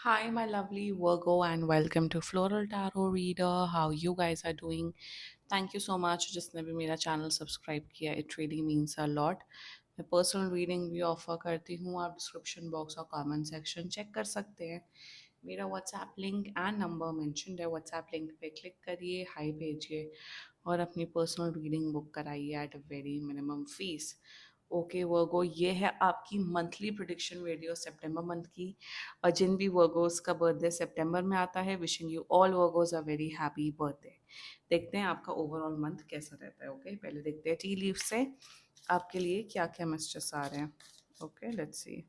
Hi, my lovely Virgo, and welcome to Floral Tarot Reader. How you guys are doing? Thank you so much जिसने भी मेरा channel subscribe किया. It really means a lot. मैं personal reading भी offer करती हूँ. आप description box और कमेंट सेक्शन चेक कर सकते हैं. मेरा WhatsApp link and number mentioned है. व्हाट्सएप लिंक पे क्लिक करिए, हाई भेजिए और अपनी पर्सनल रीडिंग बुक कराइए at a very minimum fee. Okay Virgo, ये है आपकी मंथली प्रिडिक्शन वीडियो सितंबर मंथ की. और जिन भी वर्गोस का बर्थडे सितंबर में आता है, wishing you all Virgo's a very happy birthday. देखते हैं आपका ओवरऑल मंथ कैसा रहता है. ओके, पहले देखते हैं टी लीव से आपके लिए क्या क्या मैसेजेस आ रहे हैं. Okay, let's see.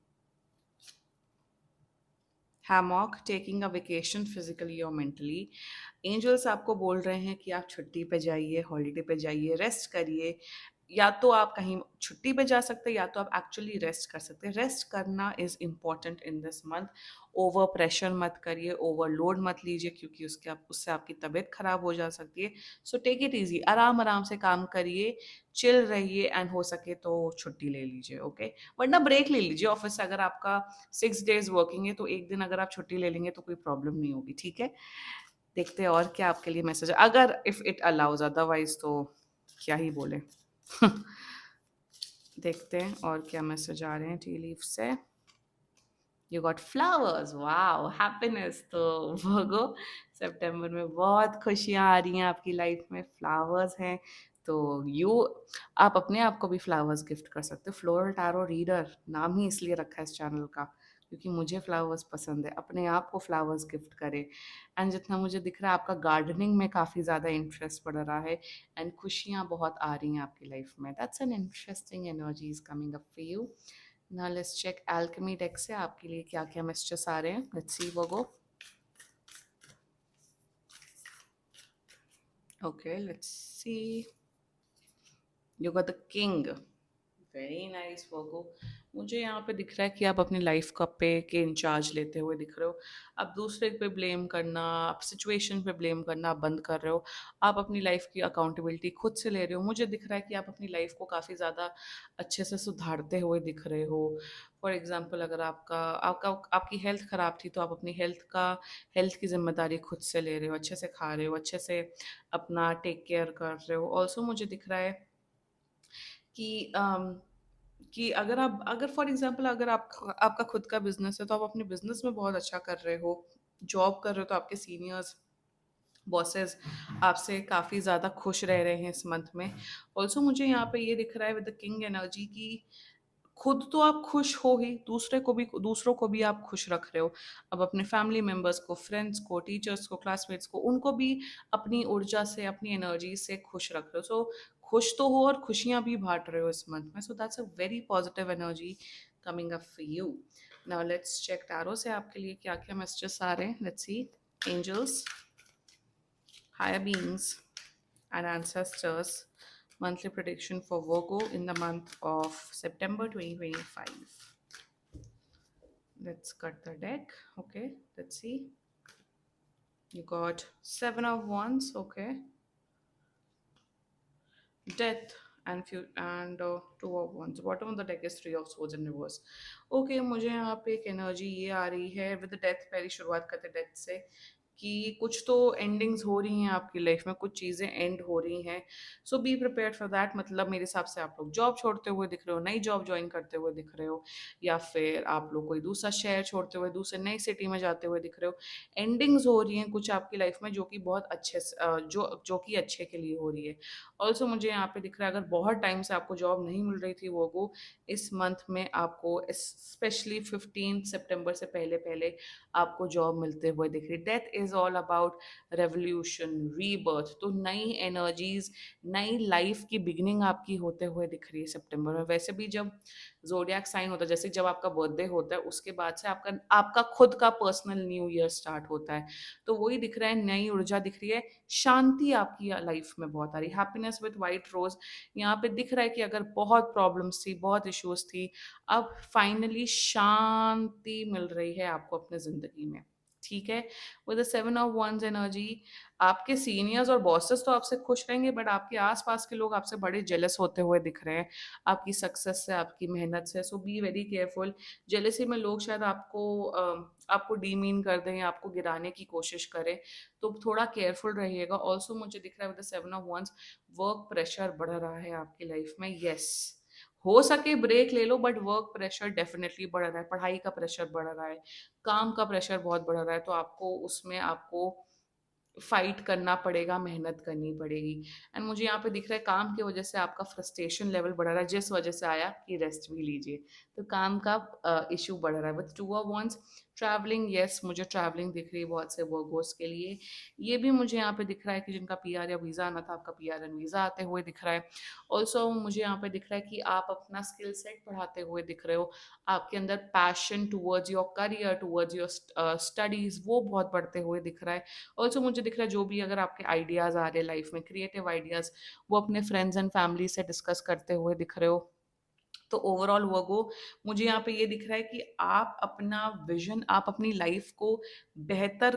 Hammock, taking a vacation physically और मेंटली. एंजल्स आपको बोल रहे हैं कि आप छुट्टी पे जाइए, हॉलीडे पे जाइए, रेस्ट करिए. या तो आप कहीं छुट्टी पे जा सकते हैं या तो आप एक्चुअली रेस्ट कर सकते हैं. रेस्ट करना is important in this month. Over pressure मत करिए, ओवरलोड मत लीजिए, क्योंकि उससे आपकी तबीयत खराब हो जा सकती है. सो टेक इट ईजी, आराम आराम से काम करिए, चिल रहिए एंड हो सके तो छुट्टी ले लीजिए. ओके, वरना ब्रेक ले लीजिए ऑफिस से. अगर आपका 6 डेज वर्किंग है तो एक दिन अगर आप छुट्टी ले लेंगे तो कोई प्रॉब्लम नहीं होगी. ठीक है, देखते हैं और क्या आपके लिए मैसेज है, अगर इफ इट अलाउज. अदरवाइज तो क्या ही बोले. देखते हैं और क्या मैसेज आ रहे हैं टी लीफ से. You got flowers, wow, happiness. तो भोगो, सितंबर में बहुत खुशियाँ आ रही हैं आपकी लाइफ में, फ्लावर्स हैं. तो यू आप अपने आप को भी फ्लावर्स गिफ्ट कर सकते हो. फ्लोरल टैरो रीडर नाम ही इसलिए रखा है इस चैनल का, क्योंकि मुझे फ्लावर्स पसंद है. अपने आप को फ्लावर्स गिफ्ट करें. एंड जितना मुझे दिख रहा है, आपका गार्डनिंग में काफ़ी ज़्यादा इंटरेस्ट बढ़ रहा है एंड खुशियाँ बहुत आ रही हैं आपकी लाइफ में. That's an interesting energy is coming up for you. Now let's check alchemy deck से आपके लिए क्या क्या messages आ रहे हैं. Let's see Virgo. Okay, let's see. You got the king. Very nice Virgo. मुझे यहाँ पे दिख रहा है कि आप अपनी लाइफ का पे के इंचार्ज लेते हुए दिख रहे हो. आप दूसरे पे ब्लेम करना, आप सिचुएशन पे ब्लेम करना आप बंद कर रहे हो. आप अपनी लाइफ की अकाउंटेबिलिटी खुद से ले रहे हो. मुझे दिख रहा है कि आप अपनी लाइफ को काफ़ी ज़्यादा अच्छे से सुधारते हुए दिख रहे हो. फॉर एग्जाम्पल, अगर आपका आपका आपकी हेल्थ ख़राब थी तो आप अपनी हेल्थ की जिम्मेदारी खुद से ले रहे हो. अच्छे से खा रहे हो, अच्छे से अपना टेक केयर कर रहे हो. ऑल्सो मुझे दिख रहा है कि कि अगर फॉर एग्जांपल अगर आप आपका खुद का बिजनेस है तो आप अपने बिजनेस में बहुत अच्छा कर रहे हो. जॉब कर रहे हो तो आपके सीनियर्स, बॉसेस आपसे काफ़ी ज़्यादा खुश रह रहे हैं इस मंथ में. ऑल्सो मुझे यहाँ पे ये दिख रहा है विद द किंग एनर्जी की खुद तो आप खुश हो ही, दूसरों को भी आप खुश रख रहे हो. अब अपने फैमिली मेंबर्स को, फ्रेंड्स को, टीचर्स को, क्लासमेट्स को, उनको भी अपनी ऊर्जा से, अपनी एनर्जी से खुश रख रहे हो. सो खुश तो हो और खुशियाँ भी बांट रहे हो इस मंथ में. So that's a very positive energy coming up for you. Now let's check tarot से आपके लिए क्या क्या मैसेजेस आ रहे हैं. Let's see. Angels, higher beings, and ancestors. Monthly prediction for Virgo in the month of September 2025. Let's cut the deck. Okay, let's see. You got Seven of Wands. Okay, Death and Two of Wands. Bottom of the deck is Three of Swords in reverse. Okay, मुझे यहाँ पे एक energy ये आ रही है with death. पहली शुरुआत करते डेथ से कि कुछ तो एंडिंग्स हो रही हैं आपकी लाइफ में, कुछ चीज़ें एंड हो रही हैं. सो बी प्रिपेयर्ड फॉर दैट. मतलब मेरे हिसाब से आप लोग जॉब छोड़ते हुए दिख रहे हो, नई जॉब ज्वाइन करते हुए दिख रहे हो, या फिर आप लोग कोई दूसरा शहर छोड़ते हुए दूसरे नई सिटी में जाते हुए दिख रहे हो. एंडिंग्स हो रही हैं कुछ आपकी लाइफ में जो कि बहुत अच्छे जो कि अच्छे के लिए हो रही है. ऑल्सो मुझे यहाँ पे दिख रहा है अगर बहुत टाइम से आपको जॉब नहीं मिल रही थी वो इस मंथ में आपको स्पेशली 15 सितंबर से पहले पहले आपको जॉब मिलते हुए दिख रही. Death is all about revolution, rebirth. तो नई एनर्जीज, नई लाइफ की बिगिनिंग आपकी होते हुए दिख रही है सितंबर में. वैसे भी जब जोडियाक साइन होता है, जैसे जब आपका बर्थडे होता है उसके बाद से आपका आपका खुद का पर्सनल न्यू ईयर स्टार्ट होता है. तो वही दिख रहा है, नई ऊर्जा दिख रही है, शांति आपकी लाइफ में बहुत आ रही है. हैप्पीनेस विद वाइट रोज. यहाँ पे दिख रहा है कि अगर बहुत प्रॉब्लम्स थी, बहुत इश्यूज थी, अब फाइनली शांति मिल रही है आपको अपने ज़िंदगी में. ठीक है। With the 7 of wands energy, आपके सीनियर्स और बॉसेस तो आपसे खुश रहेंगे, बट आपके आस-पास के लोग आपसे बड़े जेलस होते हुए दिख रहे हैं, आपकी सक्सेस से, आपकी मेहनत से। सो बी वेरी केयरफुल। जेलसी में लोग शायद आपको डीमीन कर दें या आपको गिराने की कोशिश करें, तो थोड़ा केयरफुल रहिएगा। ऑल्सो मुझे दिख रहा है with the 7 of wands, work pressure बढ़ रहा है आपकी लाइफ में। येस, हो सके ब्रेक ले लो, बट वर्क प्रेशर डेफिनेटली बढ़ रहा है, पढ़ाई का प्रेशर बढ़ रहा है, काम का प्रेशर बहुत बढ़ रहा है, तो आपको फाइट करना पड़ेगा, मेहनत करनी पड़ेगी। एंड मुझे यहाँ पे दिख रहा है काम की वजह से आपका फ्रस्ट्रेशन लेवल बढ़ रहा है, जिस वजह से आया कि रेस्ट भी लीजिए, तो काम का इशू बढ़ रहा है। With 2 of wands, travelling, yes मुझे ट्रैवलिंग दिख रही है बहुत से वर्गोस के लिए। ये भी मुझे यहाँ पे दिख रहा है कि जिनका पीआर या वीज़ा आना था, आपका पीआर एंड वीज़ा आते हुए दिख रहा है। ऑल्सो मुझे यहाँ पे दिख रहा है कि आप अपना स्किल सेट बढ़ाते हुए दिख रहे हो, आपके अंदर passion towards your career, towards your studies, वो बहुत बढ़ते हुए दिख रहा है। ऑल्सो मुझे दिख रहा है जो भी अगर आपके आइडियाज़ आ रहे हैं लाइफ में, क्रिएटिव आइडियाज़, वो अपने फ्रेंड्स एंड फैमिली से डिस्कस करते हुए दिख रहे हो। तो ओवरऑल वर्गो, मुझे यहाँ पे ये दिख रहा है कि आप अपना विजन, आप अपनी लाइफ को बेहतर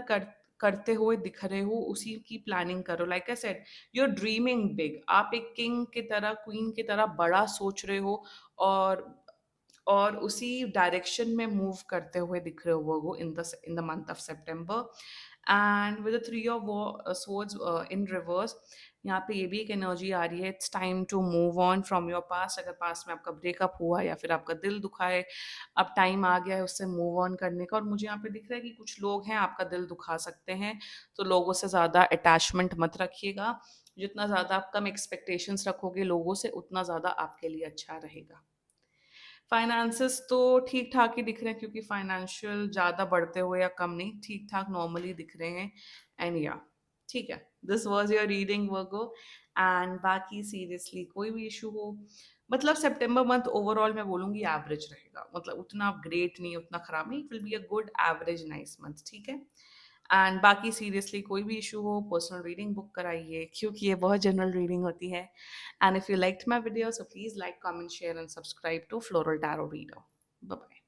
करते हुए दिख रहे हो, उसी की प्लानिंग करो। Like I said, you are dreaming big, आप एक किंग की तरह, क्वीन की तरह बड़ा सोच रहे हो, और उसी डायरेक्शन में मूव करते हुए दिख रहे हो वो इन द मंथ ऑफ सितंबर। And with the 3 of swords in reverse, यहाँ पे ये भी एक एनर्जी आ रही है, it's time to move on from your past. अगर पास्ट में आपका ब्रेकअप हुआ या फिर आपका दिल दुखा है, अब टाइम आ गया है उससे मूव ऑन करने का। और मुझे यहाँ पे दिख रहा है कि कुछ लोग हैं आपका दिल दुखा सकते हैं, तो लोगों से ज़्यादा अटैचमेंट मत रखिएगा। जितना ज़्यादा आप कम एक्सपेक्टेशंस रखोगे लोगों से, उतना ज़्यादा आपके लिए अच्छा रहेगा। फाइनेंसेस तो ठीक ठाक ही दिख रहे हैं, क्योंकि फाइनेंशियल ज़्यादा बढ़ते हुए या कम नहीं, ठीक ठाक नॉर्मली दिख रहे हैं। एंड या ठीक है, this was your reading Virgo. And बाकी सीरियसली कोई भी इशू हो, मतलब सितंबर मंथ ओवरऑल मैं बोलूँगी एवरेज रहेगा, मतलब उतना ग्रेट नहीं, उतना खराब नहीं, it will be a good average nice month, ठीक है। एंड बाकी सीरियसली कोई भी इशू हो, पर्सनल रीडिंग बुक कराइए, क्योंकि ये बहुत जनरल रीडिंग होती है। And if you liked my video, so please like, comment, share, and subscribe to Floral Tarot Reader. Bye bye.